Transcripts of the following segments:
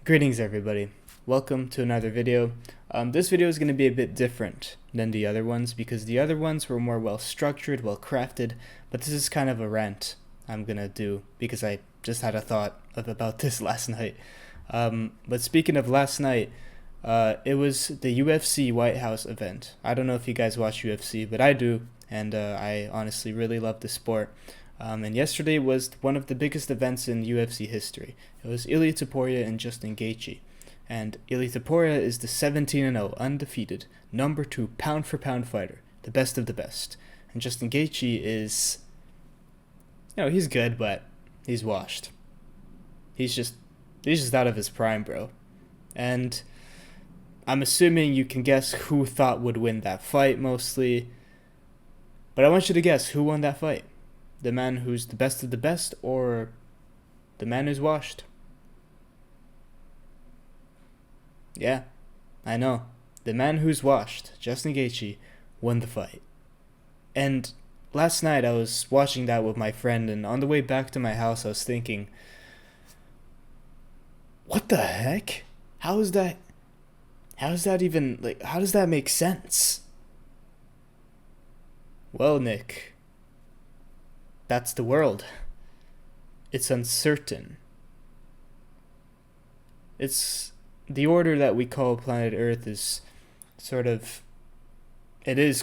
Greetings everybody, welcome to another video. This video is going to be a bit different than the other ones because the other ones were more well structured, well crafted, but this is kind of a rant I'm going to do because I just had a thought about this last night. But speaking of last night, it was the UFC White House event. I don't know if you guys watch UFC, but I do, and I honestly really love the sport. And yesterday was one of the biggest events in UFC history. It was Ilia Topuria and Justin Gaethje. And Ilia Topuria is the 17-0 undefeated number 2 pound for pound fighter, the best of the best. And Justin Gaethje is, he's good, but he's washed. He's just out of his prime, bro. And I'm assuming you can guess who thought would win that fight mostly. But I want you to guess who won that fight. The man who's the best of the best, or the man who's washed? Yeah, I know. The man who's washed, Justin Gaethje, won the fight. And last night I was watching that with my friend, and on the way back to my house I was thinking, what the heck? How is that even, how does that make sense? Well, Nick, that's the world. It's uncertain. It's the order that we call planet Earth is it is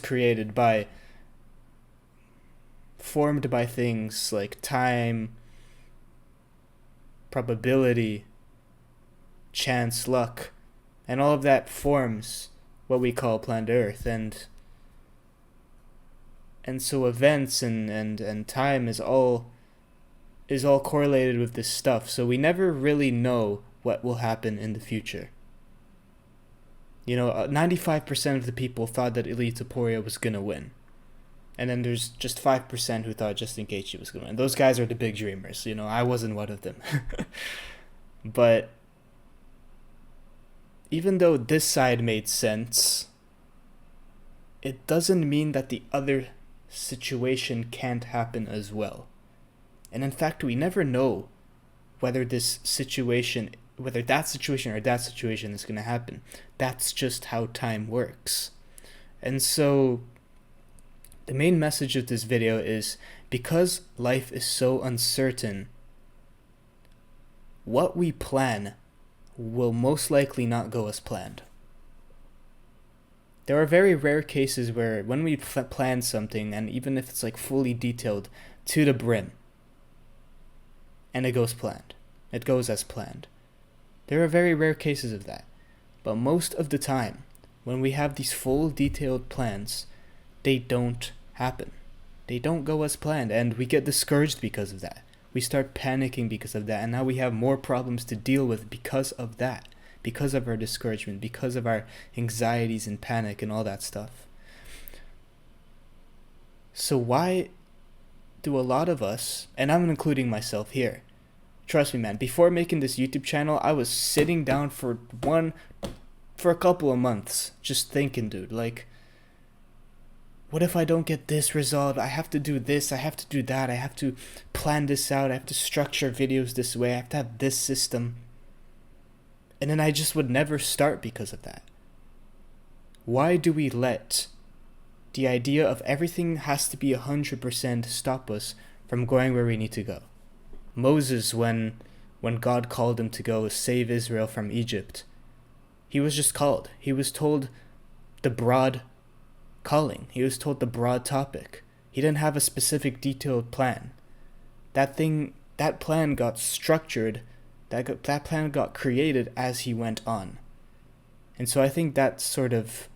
formed by things like time, probability, chance, luck, and all of that forms what we call planet Earth. And so events and time is all correlated with this stuff. So we never really know what will happen in the future. 95% of the people thought that Ilia Topuria was going to win. And then there's just 5% who thought Justin Gaethje was going to win. Those guys are the big dreamers. I wasn't one of them. But even though this side made sense, it doesn't mean that the other situation can't happen as well. And in fact, we never know whether that situation or that situation is going to happen. That's just how time works. And so the main message of this video is, because life is so uncertain, what we plan will most likely not go as planned. There are very rare cases where when we plan something, and even if it's fully detailed to the brim, and it goes as planned. There are very rare cases of that. But most of the time, when we have these full detailed plans, they don't happen. They don't go as planned, and we get discouraged because of that. We start panicking because of that, and now we have more problems to deal with because of that. Because of our discouragement, because of our anxieties and panic and all that stuff. So why do a lot of us, and I'm including myself here, trust me, man, before making this YouTube channel, I was sitting down for a couple of months just thinking, dude, what if I don't get this resolved? I have to do this, I have to do that, I have to plan this out, I have to structure videos this way, I have to have this system. And then I just would never start because of that. Why do we let the idea of everything has to be 100% stop us from going where we need to go? Moses, when God called him to go save Israel from Egypt, he was just called. He was told the broad calling. He was told the broad topic. He didn't have a specific detailed plan. That plan got structured. That plan got created as he went on. And so I think that's sort of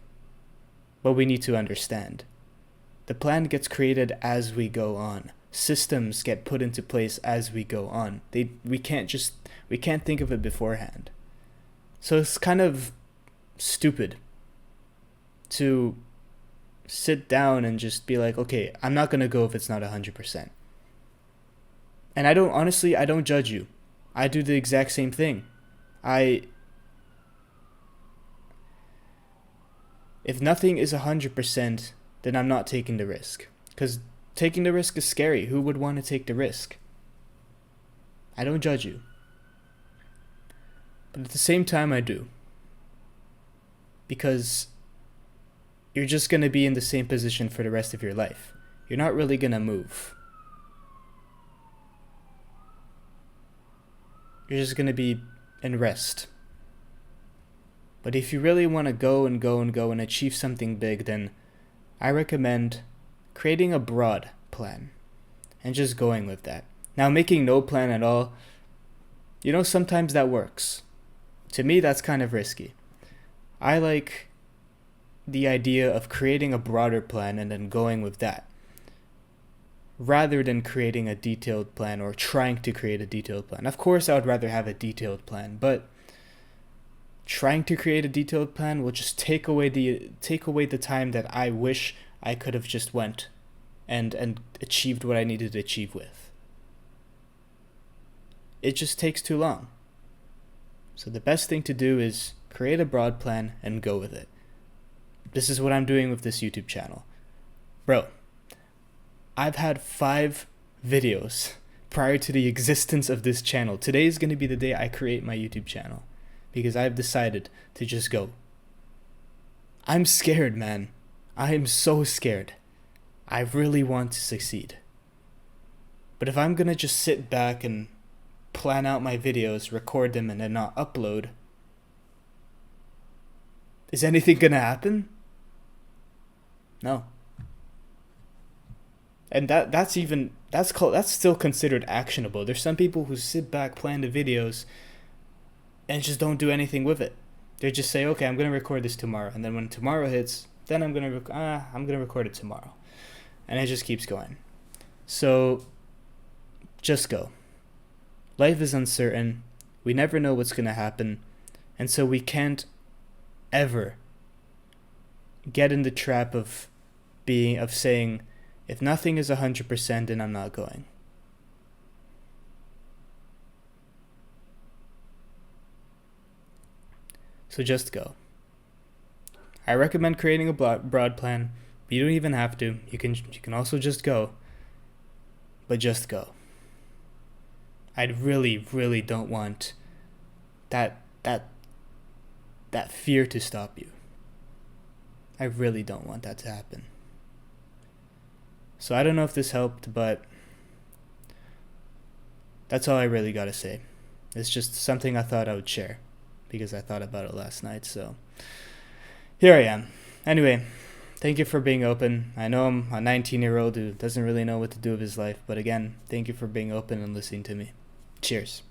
what we need to understand. The plan gets created as we go on. Systems get put into place as we go on. We can't think of it beforehand. So it's kind of stupid to sit down and just be like, okay, I'm not going to go if it's not 100%. And I don't judge you. I do the exact same thing. If nothing is 100%, then I'm not taking the risk. Because taking the risk is scary. Who would want to take the risk? I don't judge you. But at the same time, I do. Because you're just going to be in the same position for the rest of your life. You're not really going to move. You're just going to be in rest. But if you really want to go and go and go and achieve something big, then I recommend creating a broad plan and just going with that. Now, making no plan at all, sometimes that works. To me, that's kind of risky. I like the idea of creating a broader plan and then going with that, rather than creating a detailed plan or trying to create a detailed plan. Of course, I would rather have a detailed plan, but trying to create a detailed plan will just take away the time that I wish I could have just went and achieved what I needed to achieve with. It just takes too long. So the best thing to do is create a broad plan and go with it. This is what I'm doing with this YouTube channel. Bro, I've had 5 videos prior to the existence of this channel. Today is going to be the day I create my YouTube channel because I've decided to just go. I'm scared, man. I am so scared. I really want to succeed. But if I'm going to just sit back and plan out my videos, record them, and then not upload, is anything going to happen? No. And that's still considered actionable. There's some people who sit back, plan the videos, and just don't do anything with it. They just say, okay, I'm gonna record this tomorrow, and then when tomorrow hits, then I'm gonna record it tomorrow, and it just keeps going. So, just go. Life is uncertain. We never know what's gonna happen, and so we can't ever get in the trap of saying, if nothing is 100%, then I'm not going. So just go. I recommend creating a broad plan, but you don't even have to. You can also just go. But just go. I really, really don't want that fear to stop you. I really don't want that to happen. So I don't know if this helped, but that's all I really gotta say. It's just something I thought I would share because I thought about it last night, so here I am. Anyway, thank you for being open. I know I'm a 19-year-old who doesn't really know what to do with his life, but again, thank you for being open and listening to me. Cheers.